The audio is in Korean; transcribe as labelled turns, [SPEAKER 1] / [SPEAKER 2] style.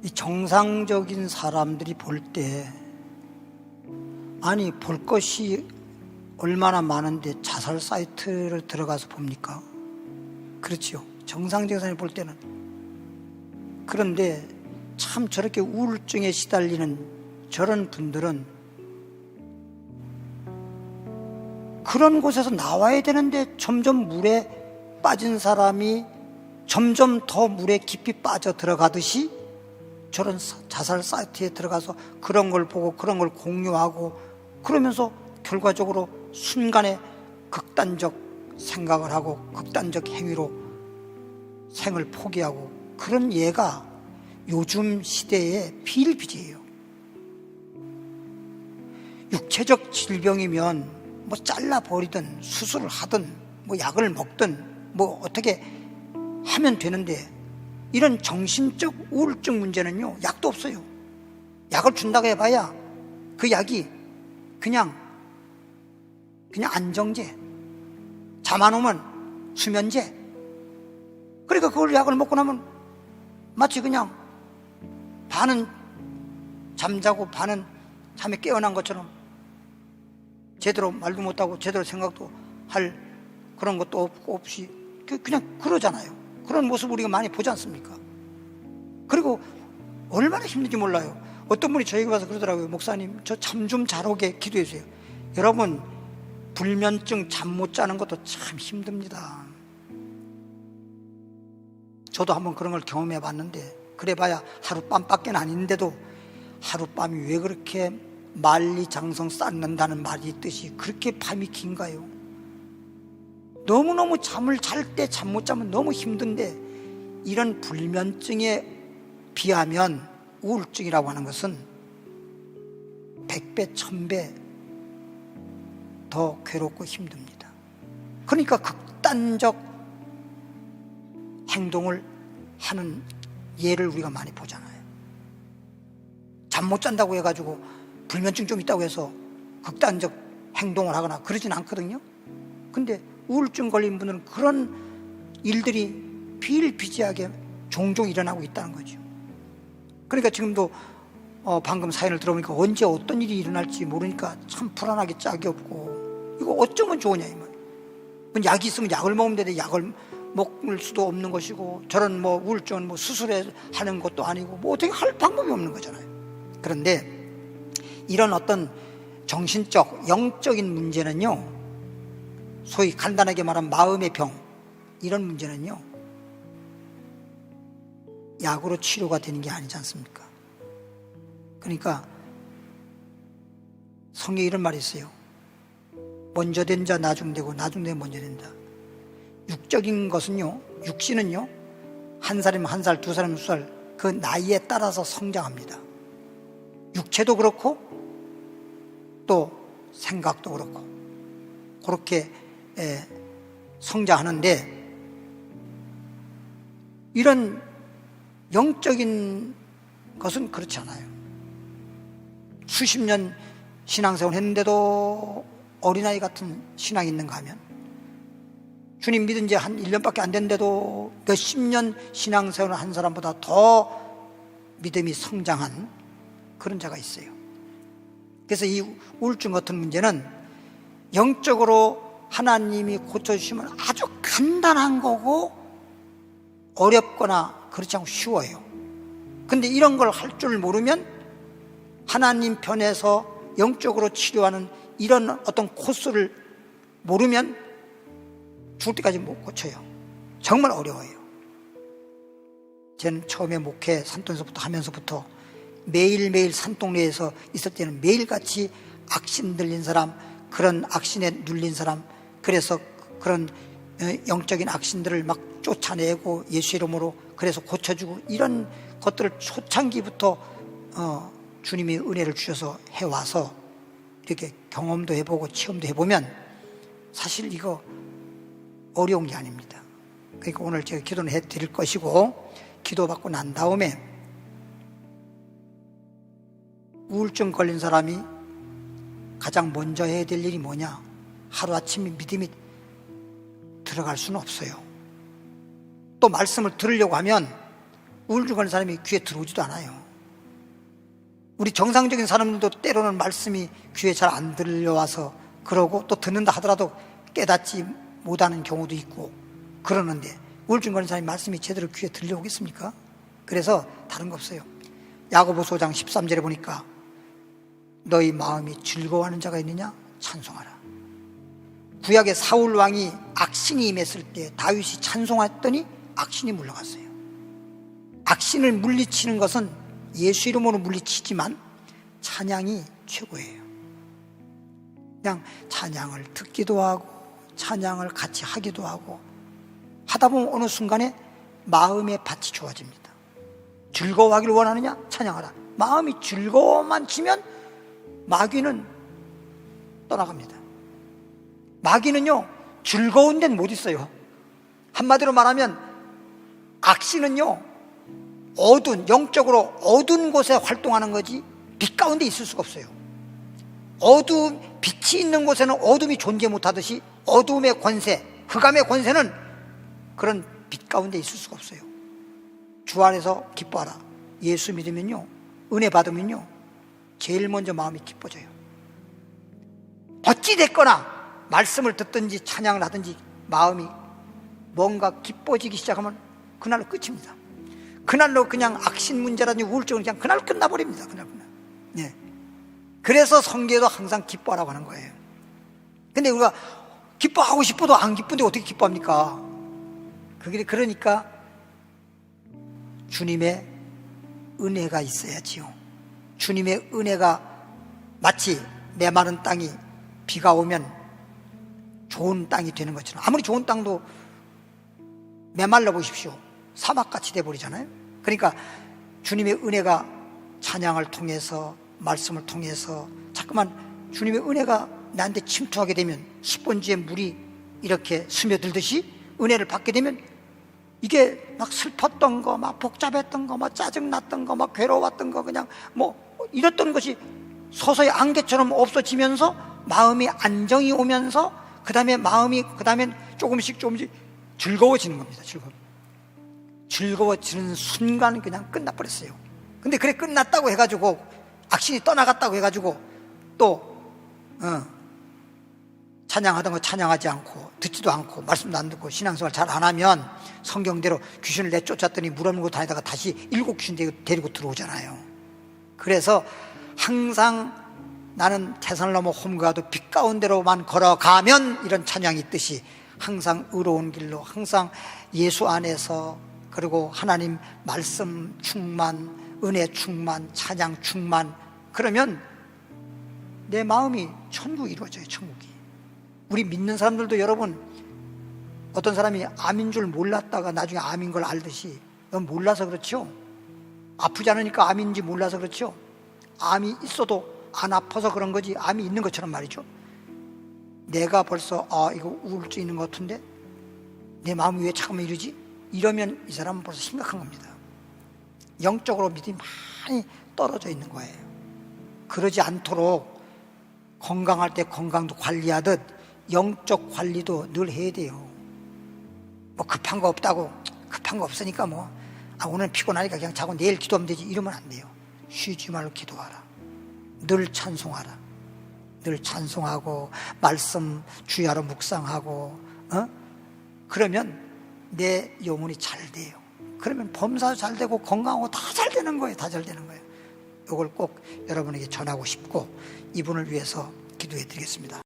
[SPEAKER 1] 이 정상적인 사람들이 볼 때, 아니 볼 것이 얼마나 많은데 자살 사이트를 들어가서 봅니까? 그렇죠. 정상적인 사람이 볼 때는. 그런데 참 저렇게 우울증에 시달리는 저런 분들은 그런 곳에서 나와야 되는데 점점 물에 빠진 사람이 점점 더 물에 깊이 빠져 들어가듯이 저런 자살 사이트에 들어가서 그런 걸 보고 그런 걸 공유하고 그러면서 결과적으로 순간에 극단적 생각을 하고 극단적 행위로 생을 포기하고 그런 예가 요즘 시대의 비일비재예요. 육체적 질병이면 뭐 잘라버리든 수술을 하든 뭐 약을 먹든 뭐 어떻게 하면 되는데 이런 정신적 우울증 문제는요, 약도 없어요. 약을 준다고 해봐야 그 약이 그냥 안정제, 잠 안 오면 수면제. 그러니까 그걸 약을 먹고 나면 마치 그냥 반은 잠자고 반은 잠에 깨어난 것처럼 제대로 말도 못하고 제대로 생각도 할 그런 것도 없고 없이 그냥 그러잖아요. 그런 모습 우리가 많이 보지 않습니까? 그리고 얼마나 힘든지 몰라요. 어떤 분이 저에게 와서 그러더라고요. 목사님, 저 잠 좀 잘 오게 기도해 주세요. 여러분, 불면증 잠 못 자는 것도 참 힘듭니다. 저도 한번 그런 걸 경험해 봤는데, 그래봐야 하룻밤밖에 아닌데도 하룻밤이 왜 그렇게 만리장성 쌓는다는 말이 있듯이 그렇게 밤이 긴가요? 너무너무 잠을 잘 때 잠 못 자면 너무 힘든데, 이런 불면증에 비하면 우울증이라고 하는 것은 100배, 1000배 더 괴롭고 힘듭니다. 그러니까 극단적 행동을 하는 예를 우리가 많이 보잖아요. 잠 못 잔다고 해가지고 불면증 좀 있다고 해서 극단적 행동을 하거나 그러진 않거든요. 근데 우울증 걸린 분들은 그런 일들이 비일비재하게 종종 일어나고 있다는 거죠. 그러니까 지금도 방금 사연을 들어보니까 언제 어떤 일이 일어날지 모르니까 참 불안하게 짝이 없고, 이거 어쩌면 좋으냐 이 말. 약이 있으면 약을 먹으면 되는데 약을 먹을 수도 없는 것이고, 저런 뭐 우울증은 뭐 수술해 하는 것도 아니고 뭐 어떻게 할 방법이 없는 거잖아요. 그런데 이런 어떤 정신적 영적인 문제는요, 소위 간단하게 말하면 마음의 병, 이런 문제는요 약으로 치료가 되는 게 아니지 않습니까? 그러니까 성경에 이런 말이 있어요. 먼저 된 자 나중되고 나중되면 먼저 된다. 육적인 것은요, 육신은요, 한 살이면 한 살, 두 살이면 두 살, 그 나이에 따라서 성장합니다. 육체도 그렇고 또 생각도 그렇고 그렇게 성장하는데, 이런 영적인 것은 그렇지 않아요. 수십 년 신앙생활 했는데도 어린아이 같은 신앙이 있는가 하면, 주님 믿은 지 한 1년밖에 안 됐는데도 몇십 년 신앙생활을 한 사람보다 더 믿음이 성장한 그런 자가 있어요. 그래서 이 우울증 같은 문제는 영적으로 하나님이 고쳐주시면 아주 간단한 거고 어렵거나 그렇지 않고 쉬워요. 근데 이런 걸 할 줄 모르면 하나님 편에서 영적으로 치료하는 이런 어떤 코스를 모르면 죽을 때까지 못 고쳐요. 정말 어려워요. 저는 처음에 목회 산동에서부터 하면서부터 매일매일 산동네에서 있을 때는 매일같이 악신 들린 사람, 그런 악신에 눌린 사람, 그래서 그런 영적인 악신들을 막 쫓아내고 예수 이름으로 그래서 고쳐주고, 이런 것들을 초창기부터 주님이 은혜를 주셔서 해와서 이렇게 경험도 해보고 체험도 해보면 사실 이거 어려운 게 아닙니다. 그러니까 오늘 제가 기도는 해드릴 것이고, 기도받고 난 다음에 우울증 걸린 사람이 가장 먼저 해야 될 일이 뭐냐? 하루아침에 믿음이 들어갈 수는 없어요. 또 말씀을 들으려고 하면 우울증 걸린 사람이 귀에 들어오지도 않아요. 우리 정상적인 사람들도 때로는 말씀이 귀에 잘 안 들려와서 그러고 또 듣는다 하더라도 깨닫지 못하는 경우도 있고 그러는데 우울증 걸린 사람이 말씀이 제대로 귀에 들려오겠습니까? 그래서 다른 거 없어요. 야고보서 5장 13절에 보니까 너희 마음이 즐거워하는 자가 있느냐? 찬송하라. 구약의 사울 왕이 악신이 임했을 때 다윗이 찬송했더니 악신이 물러갔어요. 악신을 물리치는 것은 예수 이름으로 물리치지만 찬양이 최고예요. 그냥 찬양을 듣기도 하고 찬양을 같이 하기도 하고 하다 보면 어느 순간에 마음의 밭이 좋아집니다. 즐거워하기를 원하느냐? 찬양하라. 마음이 즐거워만 치면 마귀는 떠나갑니다. 마귀는요 즐거운 데는 못 있어요. 한마디로 말하면 악신은요 영적으로 어두운 곳에 활동하는 거지 빛 가운데 있을 수가 없어요. 빛이 있는 곳에는 어둠이 존재 못하듯이 어둠의 권세, 흑암의 권세는 그런 빛 가운데 있을 수가 없어요. 주 안에서 기뻐하라. 예수 믿으면요 은혜 받으면요 제일 먼저 마음이 기뻐져요. 어찌 됐거나 말씀을 듣든지 찬양을 하든지 마음이 뭔가 기뻐지기 시작하면 그날로 끝입니다. 그날로 그냥 악신 문제라든지 우울증은 그냥 그날 끝나버립니다. 그날. 네. 그래서 성경에도 항상 기뻐하라고 하는 거예요. 근데 우리가 기뻐하고 싶어도 안 기쁜데 어떻게 기뻐합니까? 그러니까 주님의 은혜가 있어야지요. 주님의 은혜가 마치 메마른 땅이 비가 오면 좋은 땅이 되는 것처럼, 아무리 좋은 땅도 메말라 보십시오. 사막같이 돼버리잖아요. 그러니까 주님의 은혜가 찬양을 통해서 말씀을 통해서 자꾸만 주님의 은혜가 나한테 침투하게 되면 스펀지에 물이 이렇게 스며들듯이 은혜를 받게 되면 이게 막 슬펐던 거, 막 복잡했던 거, 막 짜증났던 거, 막 괴로웠던 거, 그냥 뭐 이랬던 것이 서서히 안개처럼 없어지면서 마음이 안정이 오면서 그 다음엔 조금씩 즐거워지는 겁니다. 즐거워지는 순간 그냥 끝나버렸어요. 근데 그래 끝났다고 해가지고 악신이 떠나갔다고 해가지고 또 찬양하던 거 찬양하지 않고 듣지도 않고 말씀도 안 듣고 신앙생활 잘 안 하면 성경대로 귀신을 내쫓았더니 물 없는 곳 다니다가 다시 7 귀신 데리고 들어오잖아요. 그래서 항상 나는 태산을 넘어 홈가도 빛 가운데로만 걸어가면 이런 찬양이 있듯이 항상 의로운 길로 항상 예수 안에서 그리고 하나님 말씀 충만, 은혜 충만, 찬양 충만, 그러면 내 마음이 천국이 이루어져요. 천국이. 우리 믿는 사람들도 여러분, 어떤 사람이 암인 줄 몰랐다가 나중에 암인 걸 알듯이, 넌 몰라서 그렇죠. 아프지 않으니까 암인지 몰라서 그렇죠. 암이 있어도 안 아파서 그런 거지 암이 있는 것처럼 말이죠. 내가 벌써 이거 우울증 있는 것 같은데 내 마음이 왜 잠깐만 이러지? 이러면 이 사람은 벌써 심각한 겁니다. 영적으로 믿음이 많이 떨어져 있는 거예요. 그러지 않도록 건강할 때 건강도 관리하듯 영적 관리도 늘 해야 돼요. 뭐 급한 거 없다고, 급한 거 없으니까 오늘 피곤하니까 그냥 자고 내일 기도하면 되지, 이러면 안 돼요. 쉬지 말고 기도하라. 늘 찬송하라. 늘 찬송하고 말씀 주야로 묵상하고 그러면 내 영혼이 잘 돼요. 그러면 범사도 잘 되고 건강하고 다 잘 되는 거예요. 다 잘 되는 거예요. 이걸 꼭 여러분에게 전하고 싶고 이분을 위해서 기도해 드리겠습니다.